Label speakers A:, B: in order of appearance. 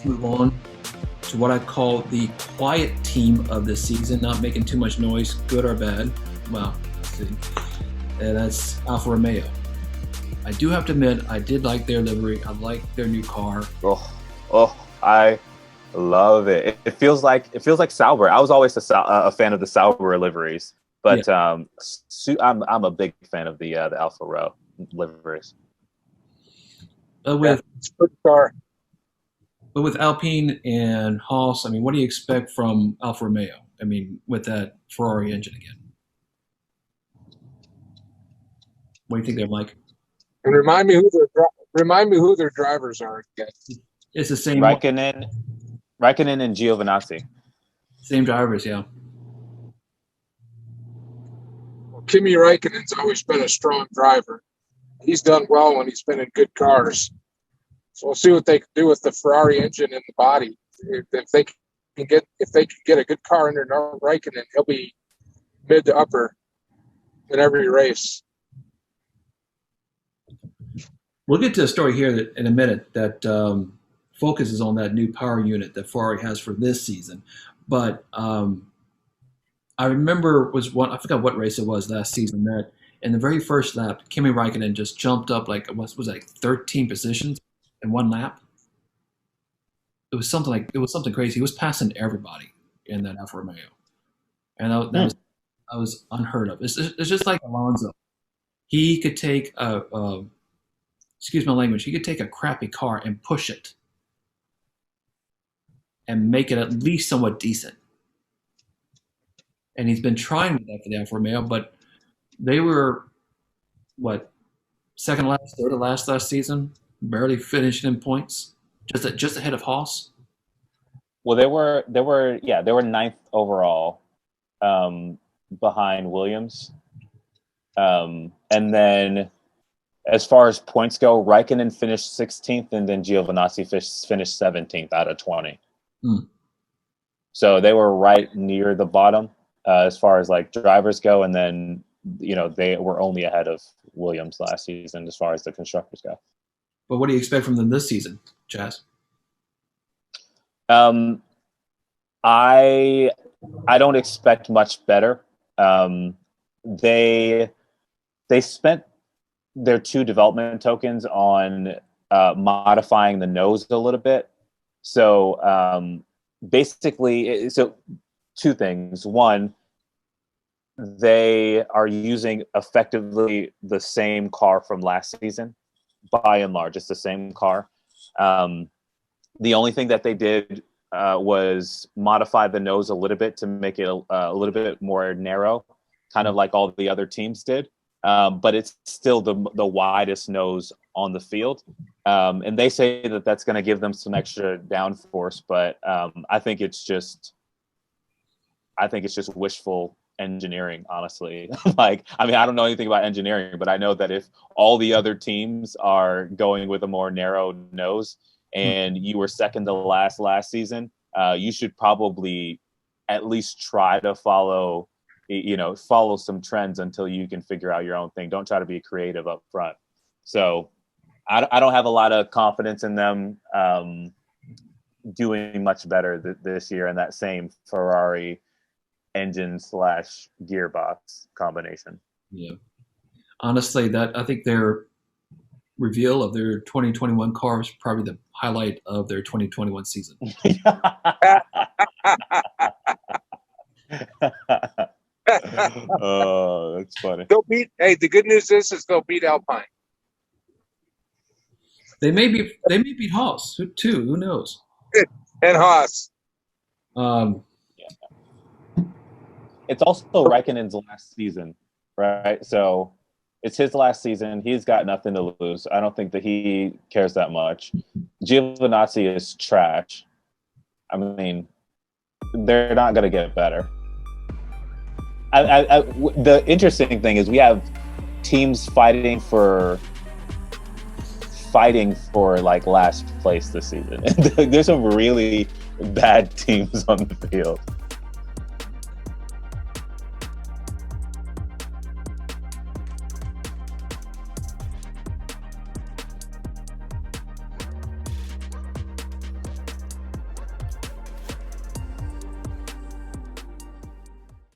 A: move on to what I call the quiet team of this season, not making too much noise, good or bad. Well, let's see. And that's Alfa Romeo. I do have to admit, I did like their livery. I like their new car.
B: I love it. It feels like Sauber. I was always a fan of the Sauber liveries, but yeah. I'm a big fan of the Alfa Romeo liveries.
A: With
C: good car.
A: But with Alpine and Haas, I mean, what do you expect from Alfa Romeo? I mean, with that Ferrari engine again. What do you think there, Mike?
C: And remind me who their drivers are again.
A: It's the same.
B: Raikkonen and Giovinazzi.
A: Same drivers, yeah.
C: Well, Kimi Raikkonen's always been a strong driver. He's done well when he's been in good cars. So we'll see what they can do with the Ferrari engine in the body. If they can get a good car under Raikkonen, he'll be mid to upper in every race.
A: We'll get to a story here in a minute that focuses on that new power unit that Ferrari has for this season. But I remember I forgot what race it was last season that in the very first lap, Kimi Raikkonen just jumped up like 13 positions in one lap. It was something crazy. He was passing everybody in that Alfa Romeo, and that was unheard of. It's just like Alonso. He could take excuse my language. He could take a crappy car and push it and make it at least somewhat decent. And he's been trying with that for the Alfa Romeo, but they were second last, third to last season, barely finishing in points, just ahead of Haas.
B: Well, they were ninth overall, behind Williams, and then as far as points go, Raikkonen finished 16th, and then Giovinazzi finished 17th out of 20. So they were right near the bottom as far as like drivers go, and then they were only ahead of Williams last season as far as the constructors go.
A: But what do you expect from them this season, Chaz?
B: I don't expect much better. They spent their 2 development tokens on modifying the nose a little bit. So basically, 2 things. One, they are using effectively the same car from last season. By and large, it's the same car. The only thing that they did was modify the nose a little bit to make it a little bit more narrow, kind of like all the other teams did. But it's still the widest nose on the field. And they say that that's going to give them some extra downforce, but I think it's just wishful engineering, honestly. I don't know anything about engineering, but I know that if all the other teams are going with a more narrow nose and you were second to last season, you should probably at least try to follow some trends until you can figure out your own thing. Don't try to be creative up front. So I don't have a lot of confidence in them doing much better this year in that same Ferrari engine / gearbox combination.
A: Yeah. Honestly, I think their reveal of their 2021 car was probably the highlight of their 2021 season.
B: Oh, that's funny.
C: The good news is they'll beat Alpine.
A: They may beat Haas too. Who knows?
C: And Haas.
B: It's also Raikkonen's last season, right? So it's his last season. He's got nothing to lose. I don't think that he cares that much. Giovinazzi is trash. I mean, they're not going to get better. The interesting thing is we have teams fighting for like last place this season. There's some really bad teams on the field.